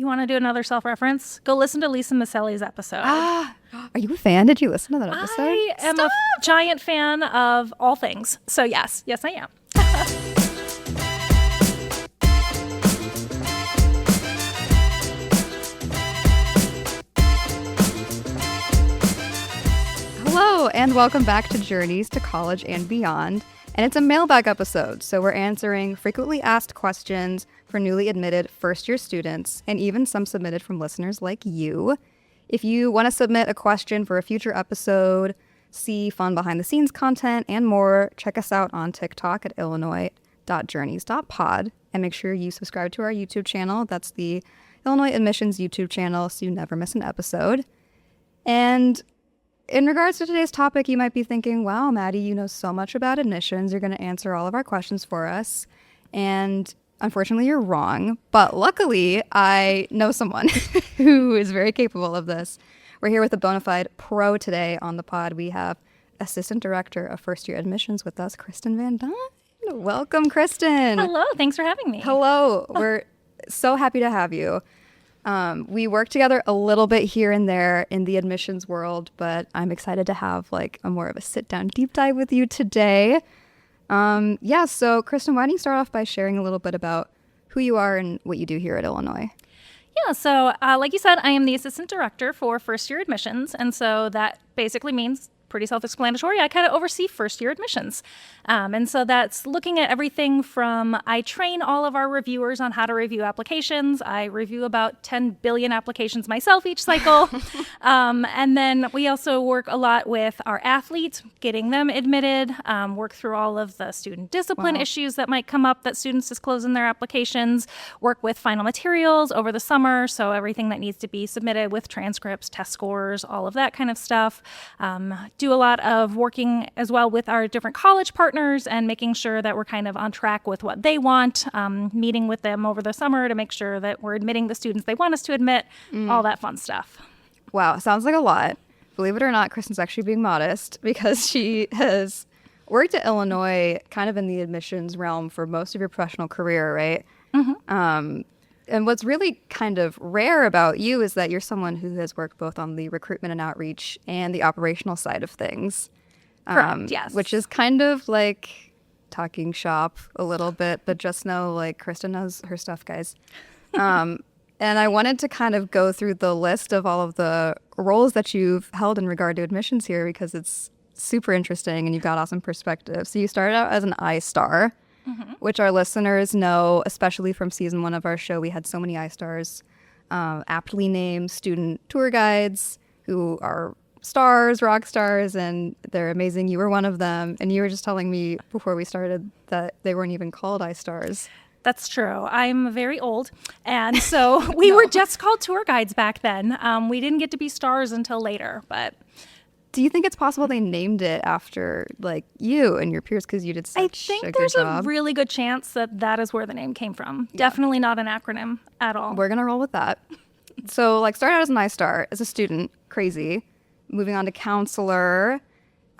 You want to do another self-reference? Go listen to Lisa Maselli's episode. Are you a fan? Did you listen to that episode? I am a giant fan of all things. So yes, I am. Hello, and welcome back to Journeys to College and Beyond. And it's a mailbag episode, so we're answering frequently asked questions for newly admitted first-year students, and even some submitted from listeners like you. If you want to submit a question for a future episode, see fun behind-the-scenes content, and more, check us out on TikTok at illinois.journeys.pod, and make sure you subscribe to our YouTube channel. That's the Illinois Admissions YouTube channel, so you never miss an episode. And in regards to today's topic, you might be thinking, wow, Maddie, you know so much about admissions. You're going to answer all of our questions for us. And unfortunately, you're wrong. But luckily, I know someone who is very capable of this. We're here with a bona fide pro today on the pod. We have Assistant Director of First Year Admissions with us, Kristin Van Duyne. Welcome, Kristin. Hello. Thanks for having me. Hello. We're so happy to have you. We work together a little bit here and there in the admissions world, but I'm excited to have like a more of a sit-down deep dive with you today. So Kristin, why don't you start off by sharing a little bit about who you are and what you do here at Illinois? Yeah, so like you said, I am the Assistant Director for First Year Admissions, and so that basically means pretty self-explanatory. I kind of oversee first-year admissions. And so that's looking at everything from I train all of our reviewers on how to review applications. I review about 10 billion applications myself each cycle. And then we also work a lot with our athletes, getting them admitted, work through all of the student discipline issues that might come up that students disclose in their applications, work with final materials over the summer, so everything that needs to be submitted with transcripts, test scores, all of that kind of stuff. Do a lot of working as well with our different college partners and making sure that we're kind of on track with what they want, meeting with them over the summer to make sure that we're admitting the students they want us to admit, all that fun stuff. Wow, sounds like a lot. Believe it or not, Kristin's actually being modest because she has worked at Illinois kind of in the admissions realm for most of your professional career, right? Mm-hmm. And what's really kind of rare about you is that you're someone who has worked both on the recruitment and outreach and the operational side of things. Correct, yes. Which is kind of like talking shop a little bit, but just know like Kristin knows her stuff, guys. And I wanted to kind of go through the list of all of the roles that you've held in regard to admissions here because it's super interesting and you've got awesome perspective. So you started out as an I-Star. Mm-hmm. Which our listeners know, especially from season 1 of our show. We had so many I-Stars, aptly named student tour guides who are stars, rock stars, and they're amazing. You were one of them, and you were just telling me before we started that they weren't even called I-Stars. That's true. I'm very old, and so we were just called tour guides back then. We didn't get to be stars until later, but... Do you think it's possible they named it after, like, you and your peers because you did such a good job? I think there's a really good chance that that is where the name came from. Yeah. Definitely not an acronym at all. We're going to roll with that. So, like, started out as an I-Star, as a student, crazy. Moving on to counselor,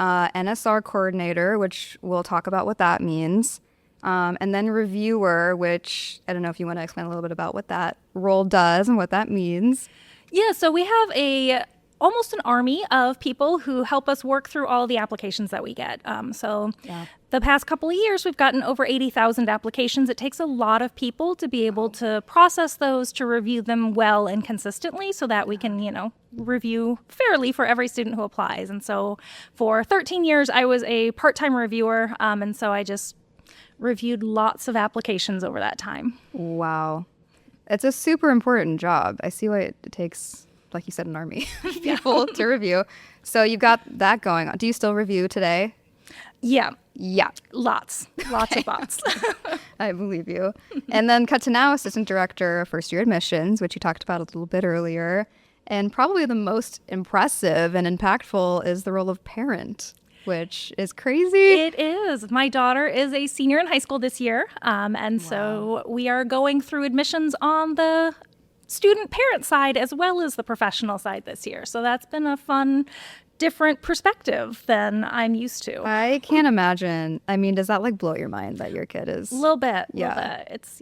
NSR coordinator, which we'll talk about what that means. And then reviewer, which I don't know if you want to explain a little bit about what that role does and what that means. Yeah, so we have almost an army of people who help us work through all the applications that we get. The past couple of years, we've gotten over 80,000 applications. It takes a lot of people to be able to process those, to review them well and consistently so that we can, review fairly for every student who applies. And so for 13 years, I was a part-time reviewer. And so I just reviewed lots of applications over that time. Wow. It's a super important job. I see why it takes, like you said, an army of people to review. So you've got that going on. Do you still review today? Yeah. Lots of bots. I believe you. And then cut to now, Assistant Director of First Year Admissions, which you talked about a little bit earlier. And probably the most impressive and impactful is the role of parent, which is crazy. It is. My daughter is a senior in high school this year. So we are going through admissions on the student parent side as well as the professional side this year. So that's been a fun, different perspective than I'm used to. I can't imagine. I mean, does that like blow your mind that your kid is? A little bit. Yeah. It's,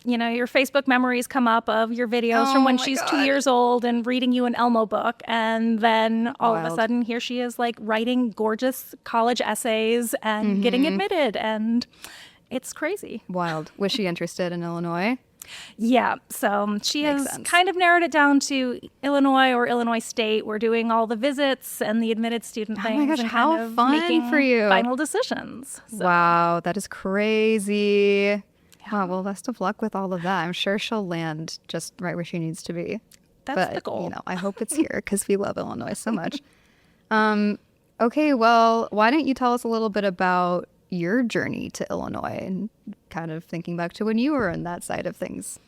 your Facebook memories come up of your videos Oh from when my she's God. 2 years old and reading you an Elmo book. And then all of a Wild. sudden, here she is like writing gorgeous college essays and getting admitted. And it's crazy. Wild. Was she interested in Illinois? Yeah. So she Makes has sense. kind of narrowed it down to Illinois or Illinois State. We're doing all the visits and the admitted student Oh my things gosh, and how kind of fun making for you. final decisions. So, Wow, that is crazy. Wow, well, best of luck with all of that. I'm sure she'll land just right where she needs to be. That's But, the goal. I hope it's here because we love Illinois so much. Okay, well, why don't you tell us a little bit about your journey to Illinois and kind of thinking back to when you were on that side of things?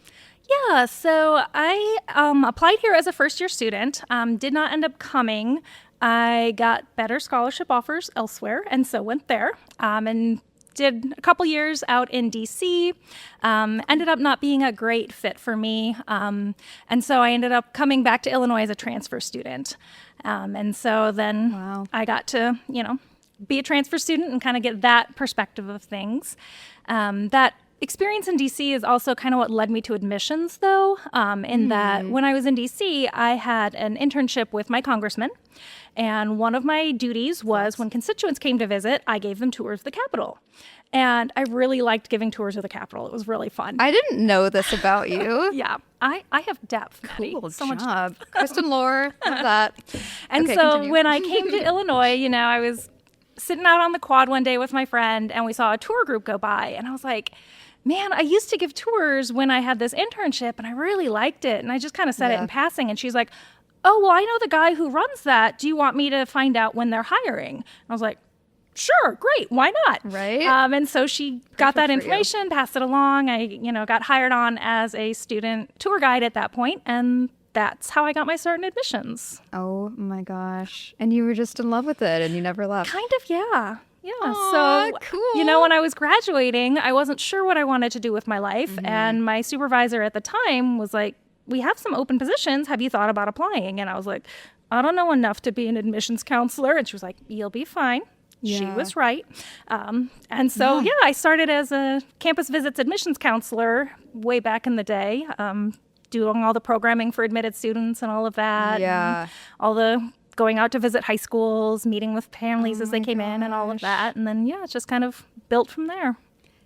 Yeah, so I applied here as a first-year student, did not end up coming. I got better scholarship offers elsewhere, and so went there and did a couple years out in D.C., ended up not being a great fit for me, and so I ended up coming back to Illinois as a transfer student. And so then Wow. I got to, be a transfer student and kind of get that perspective of things. That experience in DC is also kind of what led me to admissions, though, in that when I was in DC, I had an internship with my congressman. And one of my duties was when constituents came to visit, I gave them tours of the Capitol. And I really liked giving tours of the Capitol. It was really fun. I didn't know this about you. Yeah, I have depth, Maddie. Cool So much job. Kristen Lore, love that. And Okay, so continue. when I came to Illinois, I was sitting out on the quad one day with my friend and we saw a tour group go by. And I was like, man, I used to give tours when I had this internship and I really liked it. And I just kind of said it Yeah. in passing. And she's like, oh, well, I know the guy who runs that. Do you want me to find out when they're hiring? And I was like, sure, great, why not? Right. And so she got that Perfect for you. information, passed it along. I, got hired on as a student tour guide at that point, and that's how I got my start in admissions. Oh my gosh. And you were just in love with it and you never left. Kind of, yeah. Yeah. Aw, So, cool. when I was graduating, I wasn't sure what I wanted to do with my life. Mm-hmm. And my supervisor at the time was like, we have some open positions. Have you thought about applying? And I was like, I don't know enough to be an admissions counselor. And she was like, you'll be fine. She Yeah. was right. And so, I started as a campus visits admissions counselor way back in the day, doing all the programming for admitted students and all of that. Yeah. And all the going out to visit high schools, meeting with families as they came in and all of that. And then, it's just kind of built from there.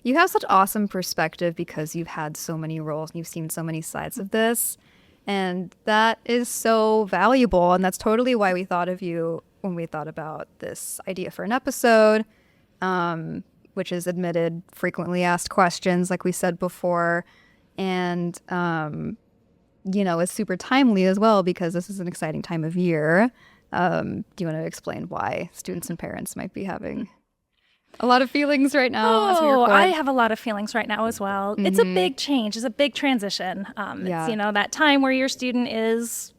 You have such awesome perspective because you've had so many roles and you've seen so many sides of this. And that is so valuable. And that's totally why we thought of you when we thought about this idea for an episode, which is admitted frequently asked questions, like we said before. And, it's super timely as well because this is an exciting time of year. Do you want to explain why students and parents might be having a lot of feelings right now? as we Oh, record? I have a lot of feelings right now as well. It's a big change. It's a big transition. Yeah. It's, that time where your student is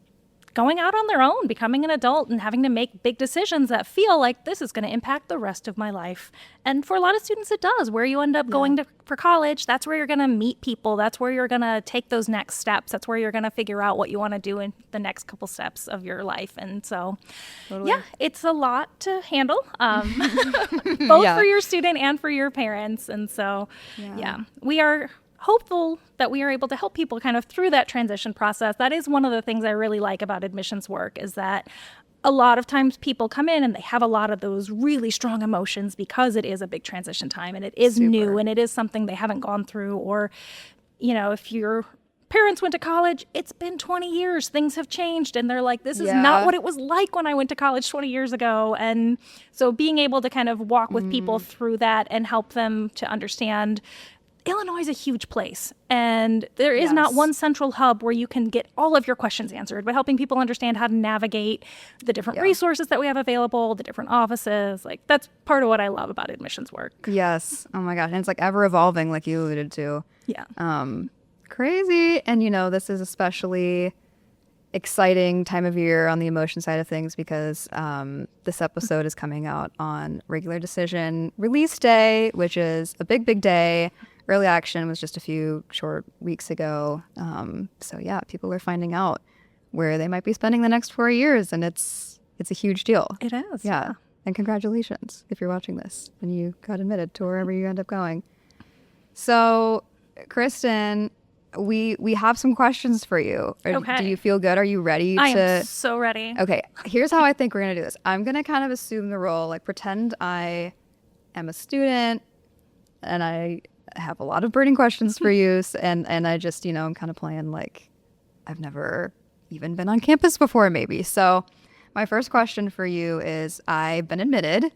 going out on their own, becoming an adult and having to make big decisions that feel like this is going to impact the rest of my life. And for a lot of students, it does. Where you end up going for college, that's where you're going to meet people. That's where you're going to take those next steps. That's where you're going to figure out what you want to do in the next couple steps of your life. And so, it's a lot to handle, both Yeah. for your student and for your parents. And so, we are hopeful that we are able to help people kind of through that transition process. That is one of the things I really like about admissions work is that a lot of times people come in and they have a lot of those really strong emotions because it is a big transition time and it is new and it is something they haven't gone through. Or, if your parents went to college, it's been 20 years, things have changed. And they're like, this is not what it was like when I went to college 20 years ago. And so being able to kind of walk with people through that and help them to understand Illinois is a huge place, and there is not one central hub where you can get all of your questions answered, but helping people understand how to navigate the different resources that we have available, the different offices. Like, that's part of what I love about admissions work. Yes. Oh my gosh. And it's like ever evolving, like you alluded to. Yeah. Crazy. And, this is especially exciting time of year on the emotion side of things because this episode is coming out on regular decision release day, which is a big, big day. Early action was just a few short weeks ago. People are finding out where they might be spending the next 4 years, and it's a huge deal. It is. Yeah. And congratulations if you're watching this and you got admitted to wherever you end up going. So, Kristin, we have some questions for you. Okay. Do you feel good? Are you ready I to? am so ready. Okay, here's how I think we're gonna do this. I'm gonna kind of assume the role, like pretend I am a student, and I have a lot of burning questions for you, and I just, I'm kind of playing like I've never even been on campus before, maybe. So, my first question for you is: I've been admitted.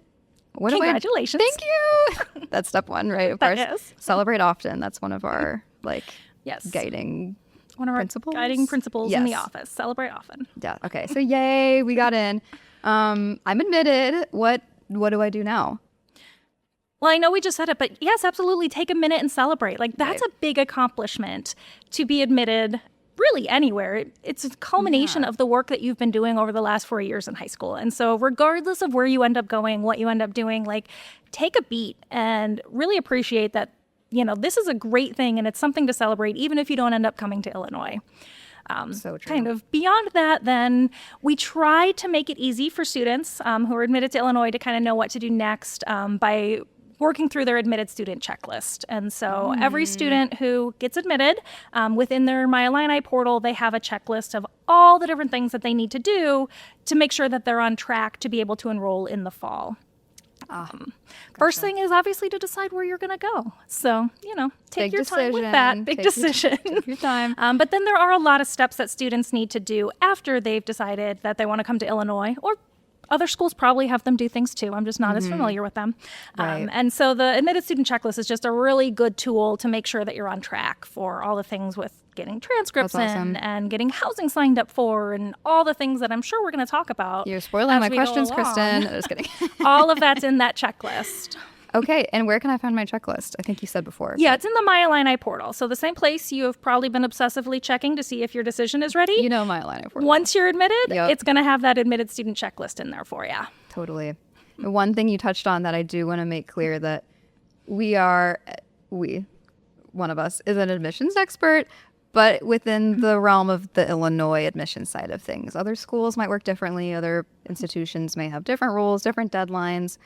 What Congratulations! Thank you. That's step one, right? Of That course. is. Celebrate often. That's one of our Yes. guiding One of our principles? guiding principles in the Yes. office. Celebrate often. Yeah. Okay. So yay, we got in. I'm admitted. What do I do now? Well, I know we just said it, but yes, absolutely take a minute and celebrate. Like that's Right. a big accomplishment to be admitted really anywhere. It's a culmination of the work that you've been doing over the last 4 years in high school. And so regardless of where you end up going, what you end up doing, like take a beat and really appreciate that, this is a great thing and it's something to celebrate, even if you don't end up coming to Illinois. So true. Kind of beyond that, then we try to make it easy for students who are admitted to Illinois to kind of know what to do next by working through their admitted student checklist. And so every student who gets admitted within their My Illini portal, they have a checklist of all the different things that they need to do to make sure that they're on track to be able to enroll in the fall. First thing is obviously to decide where you're going to go. So, take Big your time with decision. that. Big Take your- decision. Take your time. But then there are a lot of steps that students need to do after they've decided that they want to come to Illinois, or other schools probably have them do things too. I'm just not as familiar with them. Right. And so the admitted student checklist is just a really good tool to make sure that you're on track for all the things with getting transcripts That's awesome. in and getting housing signed up for and all the things that I'm sure we're going to talk about. You're spoiling as my we go questions, along. Kristin. Just kidding. All of that's in that checklist. Okay, and where can I find my checklist? I think you said before. Yeah, it's in the My Illini portal. So the same place you have probably been obsessively checking to see if your decision is ready. You know my line of work. Once you're admitted, Yep. it's going to have that admitted student checklist in there for you. Totally. The one thing you touched on that I do want to make clear that one of us is an admissions expert, but within the realm of the Illinois admissions side of things. Other schools might work differently. Other institutions may have different rules, different deadlines,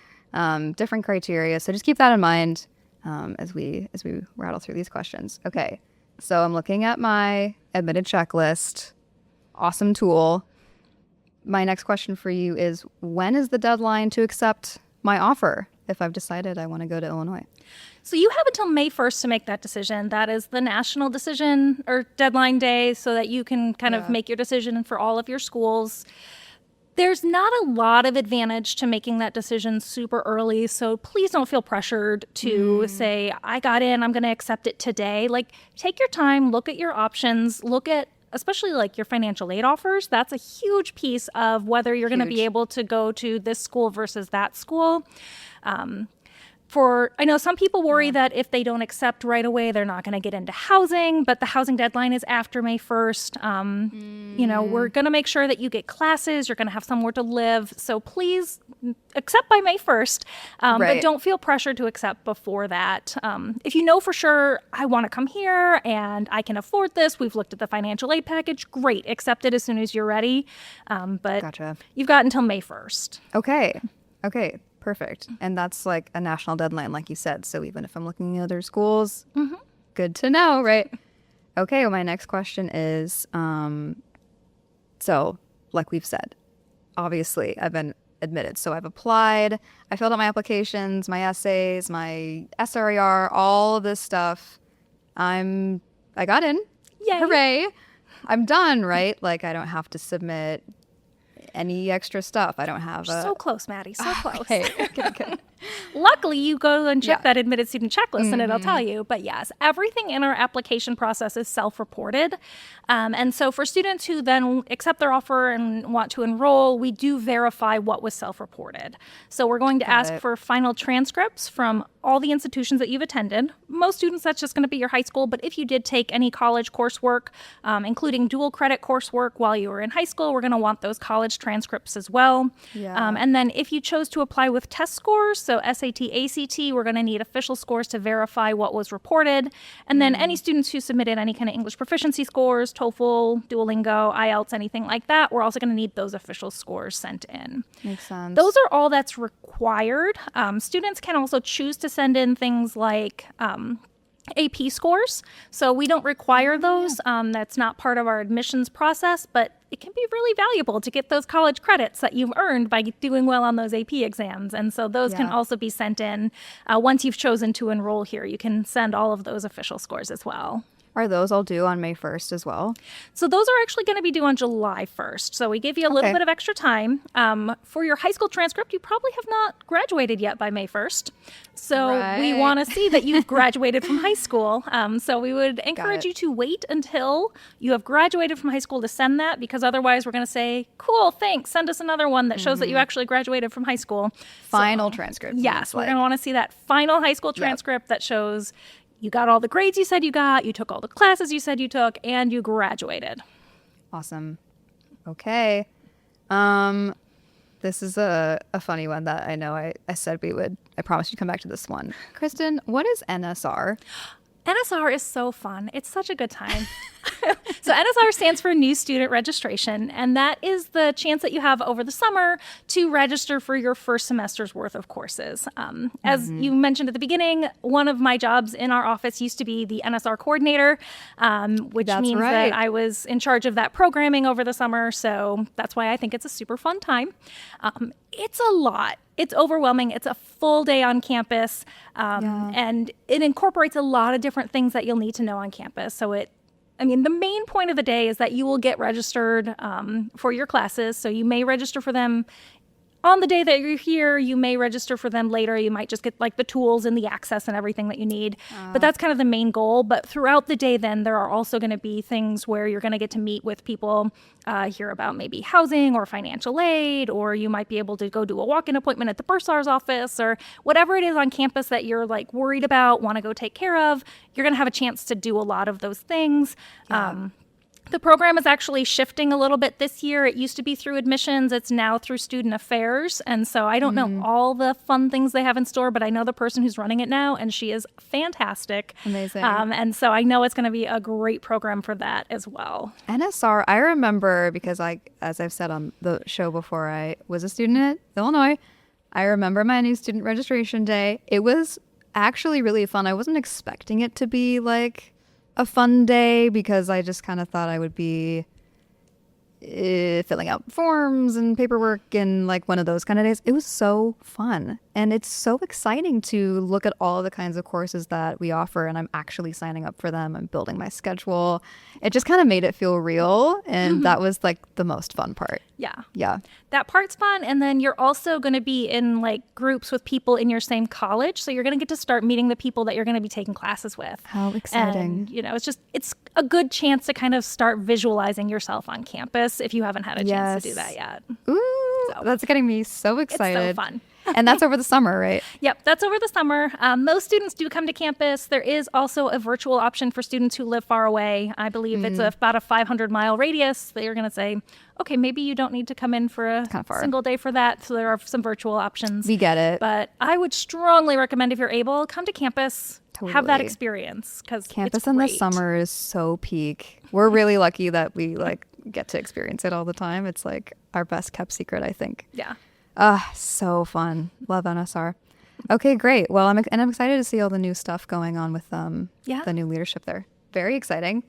different criteria. So just keep that in mind as we rattle through these questions. Okay, so I'm looking at my admitted checklist. Awesome tool. My next question for you is, when is the deadline to accept my offer if I've decided I want to go to Illinois? So you have until May 1st to make that decision. That is the national decision or deadline day so that you can kind of make your decision for all of your schools. There's not a lot of advantage to making that decision super early, so please don't feel pressured to say, I got in, I'm going to accept it today. Like, take your time, look at your options, look at especially like your financial aid offers. That's a huge piece of whether you're going to be able to go to this school versus that school. I know some people worry that if they don't accept right away, they're not going to get into housing, but the housing deadline is after May 1st. We're going to make sure that you get classes, you're going to have somewhere to live. So please accept by May 1st, but Right. don't feel pressured to accept before that. If you know for sure, I want to come here and I can afford this, we've looked at the financial aid package, great, accept it as soon as you're ready. But Gotcha. you've got until May 1st. Okay, perfect. And that's like a national deadline, like you said. So even if I'm looking at other schools, good to know, right? Okay, well, my next question is, so like we've said, obviously I've been admitted. So I've applied, I filled out my applications, my essays, my SRER, all of this stuff. I got in. Yay. Hooray. I'm done, right? Like I don't have to submit any extra stuff. I don't have a... So close, Maddie, so close. Okay, good. Luckily, you go and check Yeah. that admitted student checklist and it'll tell you. But yes, everything in our application process is self-reported. And so for students who then accept their offer and want to enroll, we do verify what was self-reported. So we're going to ask it. for final transcripts from all the institutions that you've attended. Most students, that's just going to be your high school. But if you did take any college coursework, including dual credit coursework while you were in high school, we're going to want those college transcripts as well. Yeah. And then if you chose to apply with test scores, so SAT, ACT, we're going to need official scores to verify what was reported. And then any students who submitted any kind of English proficiency scores, TOEFL, Duolingo, IELTS, anything like that, we're also going to need those official scores sent in. Makes sense. Those are all that's required. Students can also choose to send in things like AP scores. So we don't require those. That's not part of our admissions process, but it can be really valuable to get those college credits that you've earned by doing well on those AP exams. And so those can also be sent in once you've chosen to enroll here. You can send all of those official scores as well. Are those all due on May 1st as well? So those are actually going to be due on July 1st. So we give you a little bit of extra time. For your high school transcript, you probably have not graduated yet by May 1st. So we want to see that you've graduated from high school. So we would encourage you to wait until you have graduated from high school to send that, because otherwise we're going to say, cool, thanks, send us another one that shows that you actually graduated from high school. Final transcript. Yes, we're going to want to see that final high school transcript that shows you got all the grades you said you got, you took all the classes you said you took, and you graduated. Awesome. Okay. This is a funny one that I know I said we would. I promised you'd come back to this one. Kristin, what is NSR? NSR is so fun. It's such a good time. So NSR stands for New Student Registration, and that is the chance that you have over the summer to register for your first semester's worth of courses. As you mentioned at the beginning, one of my jobs in our office used to be the NSR coordinator, which means that I was in charge of that programming over the summer. So that's why I think it's a super fun time. It's a lot. It's overwhelming. It's a full day on campus, and it incorporates a lot of different things that you'll need to know on campus. So the main point of the day is that you will get registered for your classes. So you may register for them on the day that you're here. You may register for them later. You might just get like the tools and the access and everything that you need. But that's kind of the main goal. But throughout the day, then there are also going to be things where you're going to get to meet with people, hear about maybe housing or financial aid, or you might be able to go do a walk-in appointment at the bursar's office, or whatever it is on campus that you're like worried about, want to go take care of. You're going to have a chance to do a lot of those things. The program is actually shifting a little bit this year. It used to be through admissions. It's now through student affairs. And so I don't know all the fun things they have in store, but I know the person who's running it now, and she is fantastic. Amazing. And so I know it's going to be a great program for that as well. NSR, I remember because as I've said on the show before, I was a student at Illinois. I remember my new student registration day. It was actually really fun. I wasn't expecting it to be like a fun day because I just kind of thought I would be filling out forms and paperwork and like one of those kind of days. It was so fun, and it's so exciting to look at all the kinds of courses that we offer, and I'm actually signing up for them. I'm building my schedule. It just kind of made it feel real, and that was like the most fun part. Yeah. That part's fun. And then you're also going to be in like groups with people in your same college. So you're going to get to start meeting the people that you're going to be taking classes with. How exciting. And, it's a good chance to kind of start visualizing yourself on campus if you haven't had a chance to do that yet. Ooh, that's getting me so excited. It's so fun. And that's over the summer, right? Yep, that's over the summer. Most students do come to campus. There is also a virtual option for students who live far away. I believe it's about a 500-mile radius. They're going to say, okay, maybe you don't need to come in for a single day for that. So there are some virtual options. We get it. But I would strongly recommend, if you're able, come to campus. Totally. Have that experience, because campus in the summer is so peak. We're really lucky that we get to experience it all the time. It's like our best kept secret, I think. Yeah. So fun. Love NSR. Okay, great. Well, I'm excited to see all the new stuff going on with the new leadership there. Very exciting.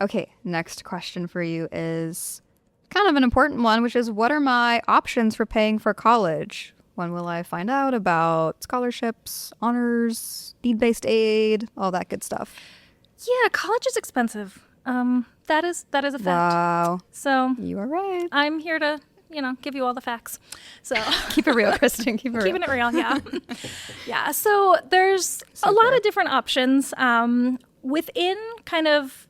Okay, next question for you is kind of an important one, which is, what are my options for paying for college? When will I find out about scholarships, honors, need-based aid, all that good stuff? Yeah, college is expensive. That is a fact. Wow. So you are right. I'm here to give you all the facts. So keep it real, Kristin. Keep it real. Keeping it real, yeah. Yeah. So there's a lot of different options within kind of,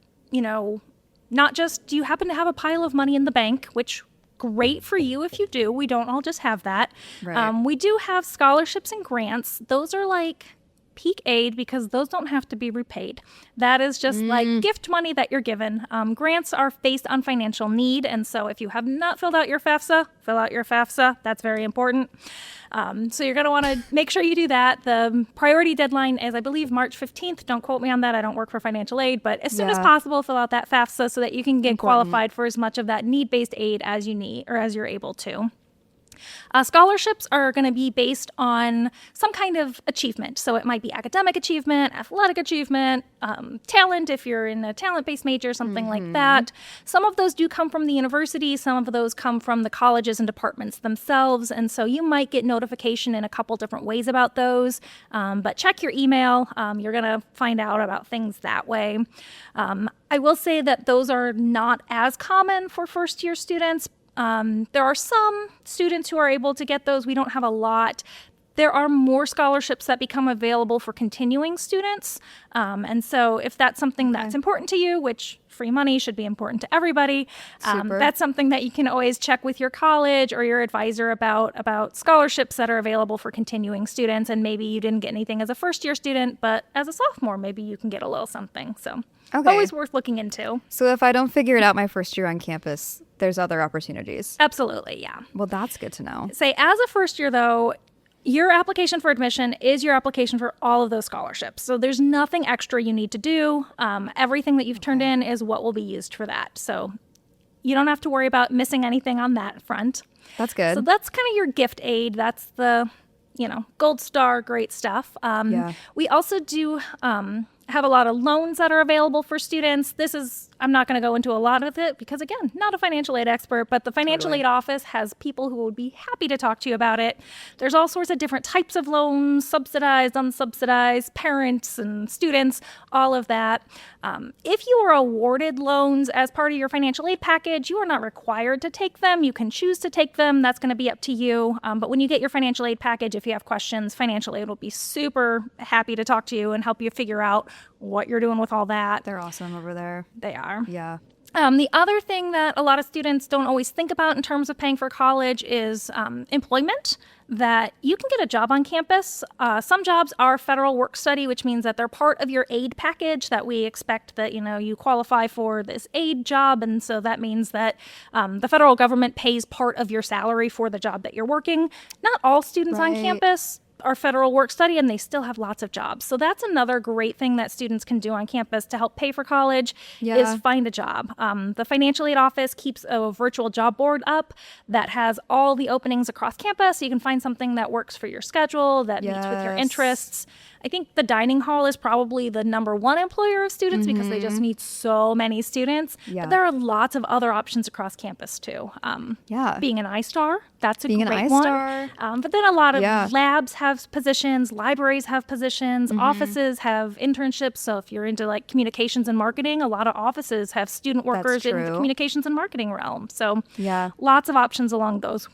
not just, do you happen to have a pile of money in the bank, which great for you if you do. We don't all just have that. Right. We do have scholarships and grants. Those are like peak aid because those don't have to be repaid. That is just like gift money that you're given. Grants are based on financial need. And so if you have not filled out your FAFSA, fill out your FAFSA. That's very important. So you're going to want to make sure you do that. The priority deadline is, I believe, March 15th. Don't quote me on that. I don't work for financial aid, but as soon as possible, fill out that FAFSA so that you can get qualified for as much of that need-based aid as you need or as you're able to. Scholarships are going to be based on some kind of achievement. So it might be academic achievement, athletic achievement, talent if you're in a talent-based major, something like that. Some of those do come from the university. Some of those come from the colleges and departments themselves. And so you might get notification in a couple different ways about those. But check your email. You're going to find out about things that way. I will say that those are not as common for first-year students. There are some students who are able to get those. We don't have a lot. There are more scholarships that become available for continuing students. And so if that's something that's important to you, which free money should be important to everybody, that's something that you can always check with your college or your advisor about scholarships that are available for continuing students. And maybe you didn't get anything as a first-year student, but as a sophomore, maybe you can get a little something. So always worth looking into. So if I don't figure it out my first year on campus, there's other opportunities. Absolutely, yeah. Well, that's good to know. Say, as a first year, though, your application for admission is your application for all of those scholarships. So there's nothing extra you need to do. Everything that you've turned in is what will be used for that. So you don't have to worry about missing anything on that front. That's good. So that's kind of your gift aid. That's the, gold star, great stuff. We also do have a lot of loans that are available for students. I'm not going to go into a lot of it because, again, not a financial aid expert, but the financial aid office has people who would be happy to talk to you about it. There's all sorts of different types of loans, subsidized, unsubsidized, parents and students, all of that. If you are awarded loans as part of your financial aid package, you are not required to take them. You can choose to take them. That's going to be up to you. But when you get your financial aid package, if you have questions, financial aid will be super happy to talk to you and help you figure out what you're doing with all that. They're awesome over there. They are. Yeah. The other thing that a lot of students don't always think about in terms of paying for college is employment, that you can get a job on campus. Some jobs are federal work study, which means that they're part of your aid package, that we expect that, you qualify for this aid job. And so that means that the federal government pays part of your salary for the job that you're working. Not all students on campus are federal work study, and they still have lots of jobs. So that's another great thing that students can do on campus to help pay for college is find a job. The financial aid office keeps a virtual job board up that has all the openings across campus. So you can find something that works for your schedule, that meets with your interests. I think the dining hall is probably the number one employer of students because they just need so many students. But there are lots of other options across campus too. Being an I-Star, that's a great one. But then a lot of labs have positions, libraries have positions, offices have internships. So if you're into like communications and marketing, a lot of offices have student workers in the communications and marketing realm. So lots of options along those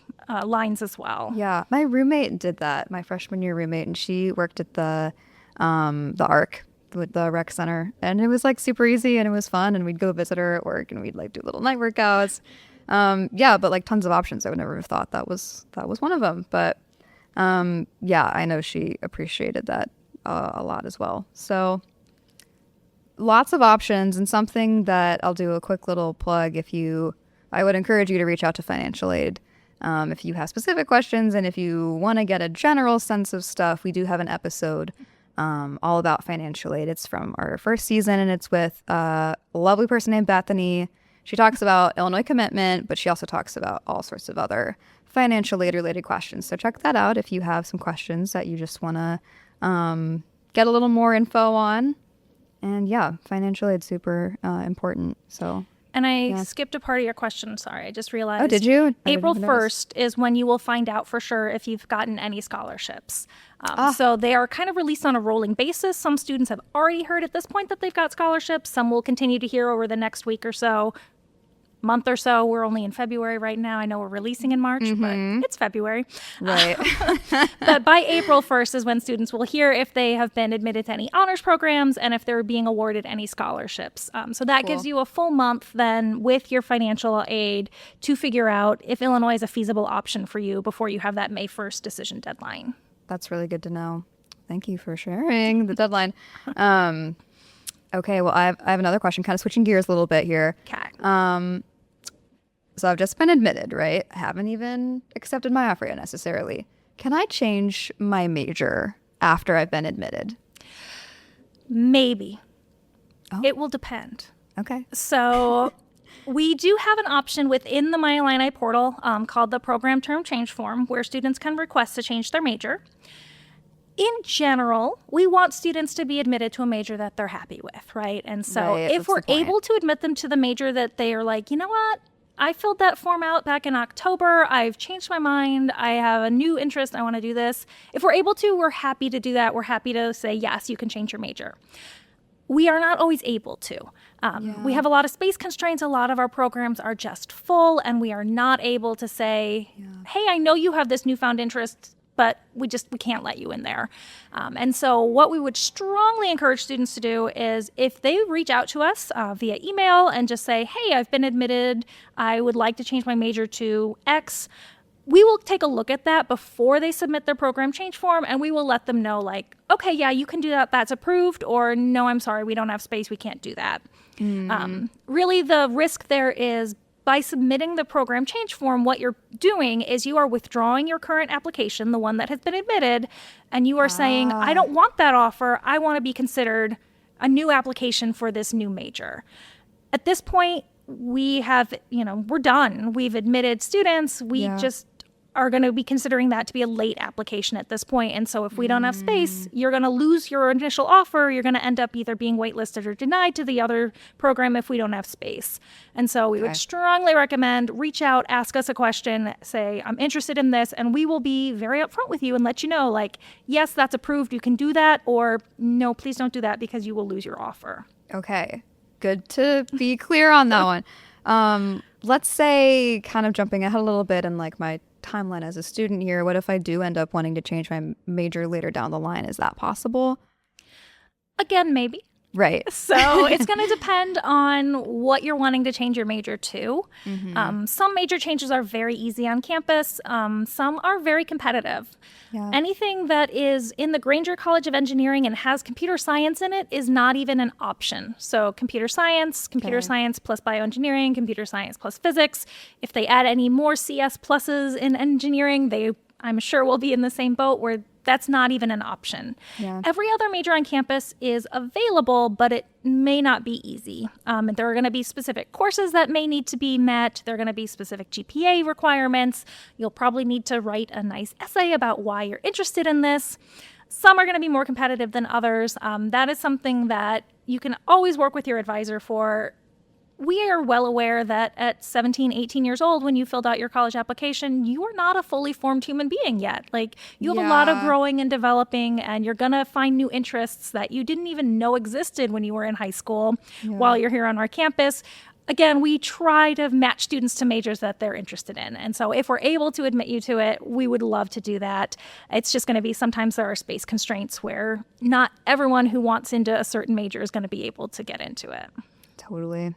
lines as well. Yeah, my roommate did that, my freshman year roommate, and she worked at the ARC, the rec center, and it was like super easy and it was fun, and we'd go visit her at work and we'd like do little night workouts. But like tons of options. I would never have thought that was one of them. But I know she appreciated that a lot as well. So lots of options, and something that I'll do a quick little plug. I would encourage you to reach out to financial aid. If you have specific questions and if you want to get a general sense of stuff, we do have an episode all about financial aid. It's from our first season, and it's with a lovely person named Bethany. She talks about Illinois commitment, but she also talks about all sorts of other financial aid related questions. So check that out if you have some questions that you just want to get a little more info on. And financial aid is super important. So. And I skipped a part of your question. Sorry, I just realized. Oh, did you? April 1st is when you will find out for sure if you've gotten any scholarships. So they are kind of released on a rolling basis. Some students have already heard at this point that they've got scholarships. Some will continue to hear over the next week or so, month or so. We're only in February right now. I know we're releasing in March, but it's February. Right. But by April 1st is when students will hear if they have been admitted to any honors programs and if they're being awarded any scholarships. So that gives you a full month then with your financial aid to figure out if Illinois is a feasible option for you before you have that May 1st decision deadline. That's really good to know. Thank you for sharing the deadline. Okay, well, I have another question, kind of switching gears a little bit here. Okay. So I've just been admitted, right? I haven't even accepted my offer yet necessarily. Can I change my major after I've been admitted? Maybe. It will depend. Okay. So We do have an option within the My Illini portal called the Program Term Change Form, where students can request to change their major. In general, we want students to be admitted to a major that they're happy with, right? And so Right, if that's we're the point. able to admit them to the major that they are like, you know what? I filled that form out back in October. I've changed my mind. I have a new interest. I want to do this. If we're able to, we're happy to do that. We're happy to say, yes, you can change your major. We are not always able to. We have a lot of space constraints. A lot of our programs are just full, and we are not able to say, hey, I know you have this newfound interest, but we can't let you in there. And so what we would strongly encourage students to do is if they reach out to us via email and just say, hey, I've been admitted, I would like to change my major to X, we will take a look at that before they submit their program change form, and we will let them know, like, okay, yeah, you can do that. That's approved. Or no, I'm sorry, we don't have space. We can't do that. Really, the risk there is by submitting the program change form, what you're doing is you are withdrawing your current application, the one that has been admitted, and you are saying, I don't want that offer. I want to be considered a new application for this new major. At this point, we have, we're done. We've admitted students. We just are going to be considering that to be a late application at this point. And so if we don't have space, you're going to lose your initial offer. You're going to end up either being waitlisted or denied to the other program if we don't have space. And so we would strongly recommend reach out, ask us a question, say, I'm interested in this, and we will be very upfront with you and let you know, like, yes, that's approved. You can do that, or no, please don't do that because you will lose your offer. Okay. Good to be clear on that one. Let's say, kind of jumping ahead a little bit in like my timeline as a student here, what if I do end up wanting to change my major later down the line? Is that possible? Again, maybe. Right. So it's going to depend on what you're wanting to change your major to. Some major changes are very easy on campus. Some are very competitive. Anything that is in the Granger College of Engineering and has computer science in it is not even an option. So computer science plus bioengineering, computer science plus physics. If they add any more CS pluses in engineering, I'm sure will be in the same boat where that's not even an option. Every other major on campus is available, but it may not be easy. There are going to be specific courses that may need to be met. There are going to be specific GPA requirements. You'll probably need to write a nice essay about why you're interested in this. Some are going to be more competitive than others. That is something that you can always work with your advisor for. We are well aware that at 17, 18 years old, when you filled out your college application, you are not a fully formed human being yet. Like, you have a lot of growing and developing, and you're going to find new interests that you didn't even know existed when you were in high school while you're here on our campus. Again, we try to match students to majors that they're interested in. And so if we're able to admit you to it, we would love to do that. It's just going to be sometimes there are space constraints where not everyone who wants into a certain major is going to be able to get into it. Totally.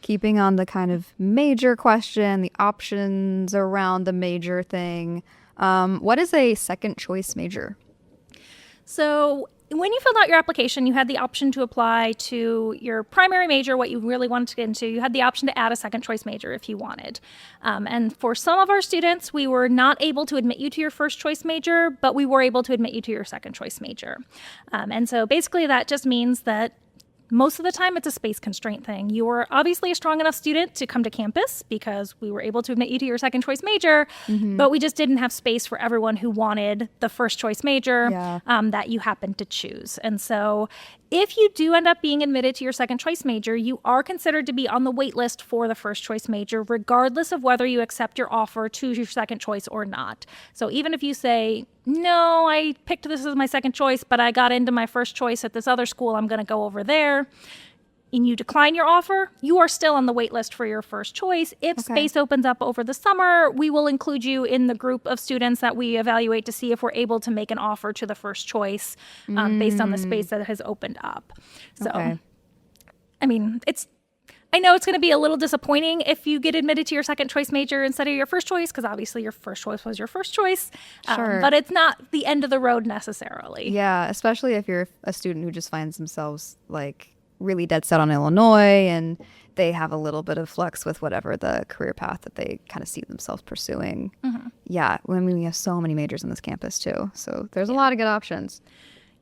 Keeping on the kind of major question, the options around the major thing, what is a second choice major? So when you filled out your application, you had the option to apply to your primary major, what you really wanted to get into. You had the option to add a second choice major if you wanted. And for some of our students, we were not able to admit you to your first choice major, but we were able to admit you to your second choice major. And so basically that just means that most of the time, it's a space constraint thing. You were obviously a strong enough student to come to campus because we were able to admit you to your second choice major, but we just didn't have space for everyone who wanted the first choice major that you happened to choose. And so if you do end up being admitted to your second choice major, you are considered to be on the wait list for the first choice major, regardless of whether you accept your offer to your second choice or not. So even if you say, no, I picked this as my second choice, but I got into my first choice at this other school, I'm going to go over there, and you decline your offer, you are still on the wait list for your first choice. If space opens up over the summer, we will include you in the group of students that we evaluate to see if we're able to make an offer to the first choice based on the space that has opened up. So, I mean, I know it's going to be a little disappointing if you get admitted to your second choice major instead of your first choice, because obviously your first choice was your first choice, but it's not the end of the road necessarily. Yeah, especially if you're a student who just finds themselves like really dead set on Illinois and they have a little bit of flux with whatever the career path that they kind of see themselves pursuing. Yeah, I mean, we have so many majors on this campus too, so there's a lot of good options.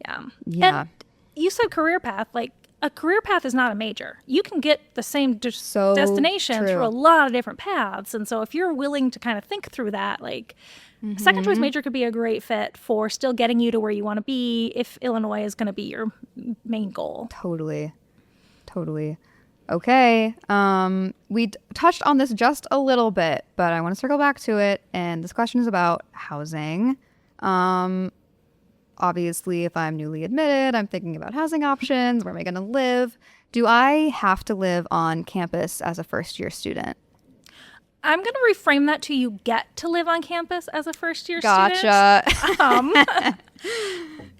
Yeah. And you said career path, like a career path is not a major. You can get the same So destination true. through a lot of different paths. And so if you're willing to kind of think through that, like a second choice major could be a great fit for still getting you to where you want to be if Illinois is going to be your main goal. Totally. Okay. We touched on this just a little bit, but I want to circle back to it. And this question is about housing. Obviously, if I'm newly admitted, I'm thinking about housing options. Where am I going to live? Do I have to live on campus as a first-year student? I'm going to reframe that to you get to live on campus as a first-year Gotcha. student.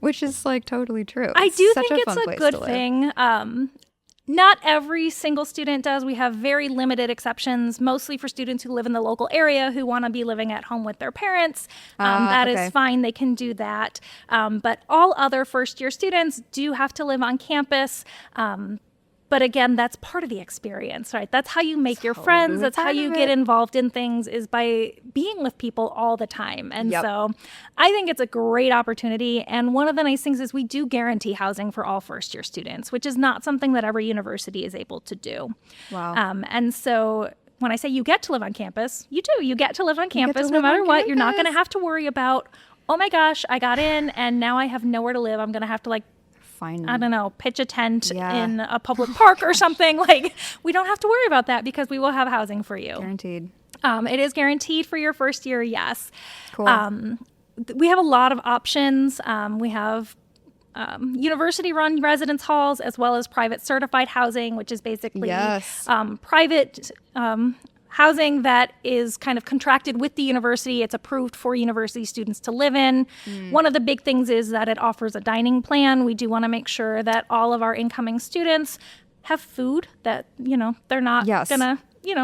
Which is like totally true. I do Such think fun it's a place good to live. thing. Not every single student does. We have very limited exceptions, mostly for students who live in the local area who want to be living at home with their parents. That okay. is fine. They can do that. But all other first-year students do have to live on campus. But again, that's part of the experience, right? That's how you make your friends. That's how part you of get it. involved in things, is by being with people all the time. And Yep. so I think it's a great opportunity. And one of the nice things is we do guarantee housing for all first-year students, which is not something that every university is able to do. Wow. And so when I say you get to live on campus, you do. You get to live on to campus no live on matter what. You're not going to campus. have to worry about, oh my gosh, I got in and now I have nowhere to live. I'm going to have to Fine. I don't know, pitch a tent Yeah. in a public park or something. Like, we don't have to worry about that because we will have housing for you. Guaranteed. It is guaranteed for your first year, yes. Cool. We have a lot of options. We have university-run residence halls as well as private certified housing, which is basically Yes. private housing that is kind of contracted with the university. It's approved for university students to live in. One of the big things is that it offers a dining plan. We do want to make sure that all of our incoming students have food, that, they're not Yes. going to,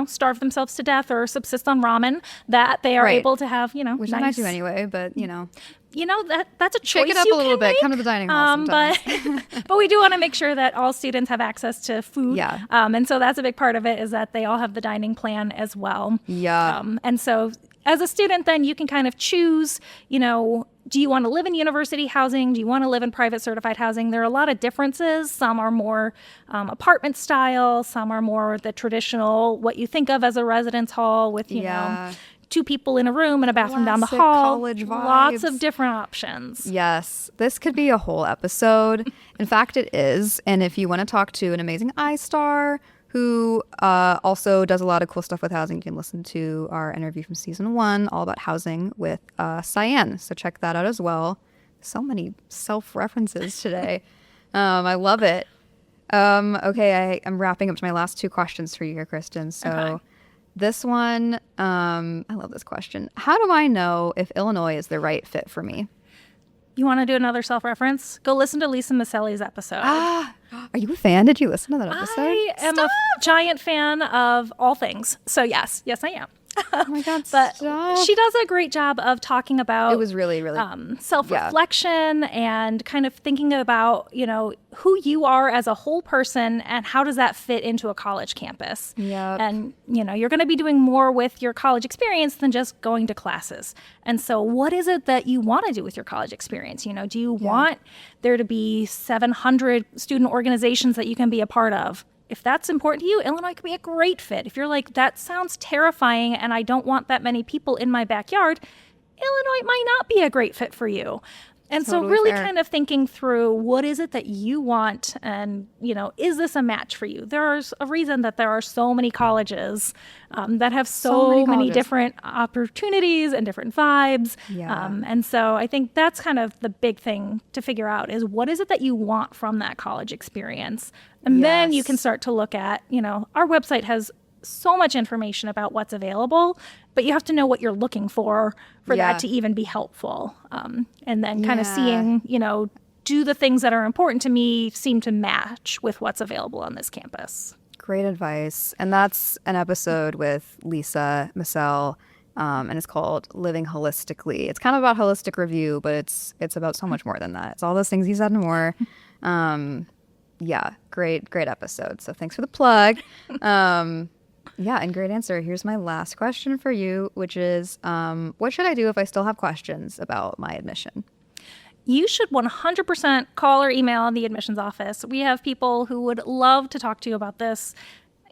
starve themselves to death or subsist on ramen, that they are Right. able to have, Which I might do anyway, but that's a choice. shake it up you a little can bit. make. Come to the dining hall But sometimes. but we do want to make sure that all students have access to food. Yeah. And so that's a big part of it, is that they all have the dining plan as well. Yeah. And so as a student, then you can kind of choose, do you want to live in university housing? Do you want to live in private certified housing? There are a lot of differences. Some are more apartment style. Some are more the traditional, what you think of as a residence hall with, Yeah. 2 people in a room and a bathroom down the Classic hall. college Lots vibes. of different options. Yes, this could be a whole episode. In fact, it is. And if you want to talk to an amazing iStar who also does a lot of cool stuff with housing, you can listen to our interview from season 1, all about housing, with Cyan. So check that out as well. So many self-references today. I love it. Okay, I'm wrapping up to my last 2 questions for you here, Kristin. So Okay. this one, I love this question. How do I know if Illinois is the right fit for me? You want to do another self-reference? Go listen to Lisa Maselli's episode. Are you a fan? Did you listen to that episode? I am a giant fan of all things. So yes, I am. Oh my God, But stop. she does a great job of talking about It was really, really self-reflection and kind of thinking about, who you are as a whole person and how does that fit into a college campus. Yep. And, you're going to be doing more with your college experience than just going to classes. And so what is it that you want to do with your college experience? Do you want there to be 700 student organizations that you can be a part of? If that's important to you, Illinois could be a great fit. If you're like, that sounds terrifying and I don't want that many people in my backyard, Illinois might not be a great fit for you. And so Totally really fair. kind of thinking through, what is it that you want? And, is this a match for you? There's a reason that there are so many colleges that have so many many colleges. different opportunities and different vibes. Yeah. And so I think that's kind of the big thing to figure out, is what is it that you want from that college experience? And then you can Yes. start to look at, our website has so much information about what's available, but you have to know what you're looking for Yeah. that to even be helpful. And then kind of Yeah. seeing, do the things that are important to me seem to match with what's available on this campus? Great advice. And that's an episode with Lisa Masel, and it's called Living Holistically. It's kind of about holistic review, but it's about so much more than that. It's all those things you said and more. Yeah, great episode. So thanks for the plug. Yeah, and great answer. Here's my last question for you, which is, what should I do if I still have questions about my admission? you should 100% call or email the admissions office. We have people who would love to talk to you about this.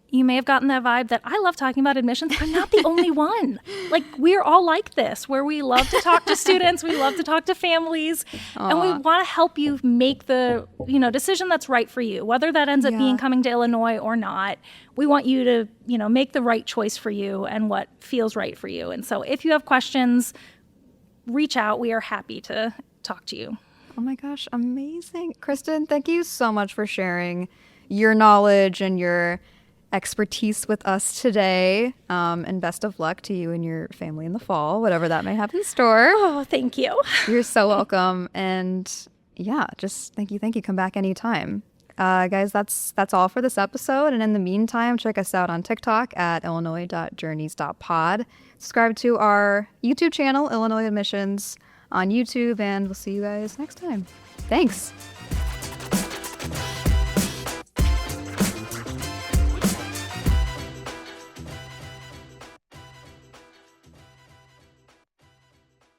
You may have gotten that vibe that I love talking about admissions. I'm not the only one. Like, we're all like this, where we love to talk to students, we love to talk to families, and we want to help you make the, decision that's right for you, whether that ends up being coming to Illinois or not. We want you to, make the right choice for you and what feels right for you. And so if you have questions, reach out. We are happy to talk to you. Oh my gosh, amazing. Kristin, thank you so much for sharing your knowledge and your expertise with us today. And best of luck to you and your family in the fall, whatever that may have in store. Oh, thank you. You're so welcome. And yeah, just thank you. Come back anytime. Guys, that's all for this episode. And in the meantime, check us out on TikTok at illinois.journeys.pod. Subscribe to our YouTube channel, Illinois Admissions, on YouTube, and we'll see you guys next time. Thanks.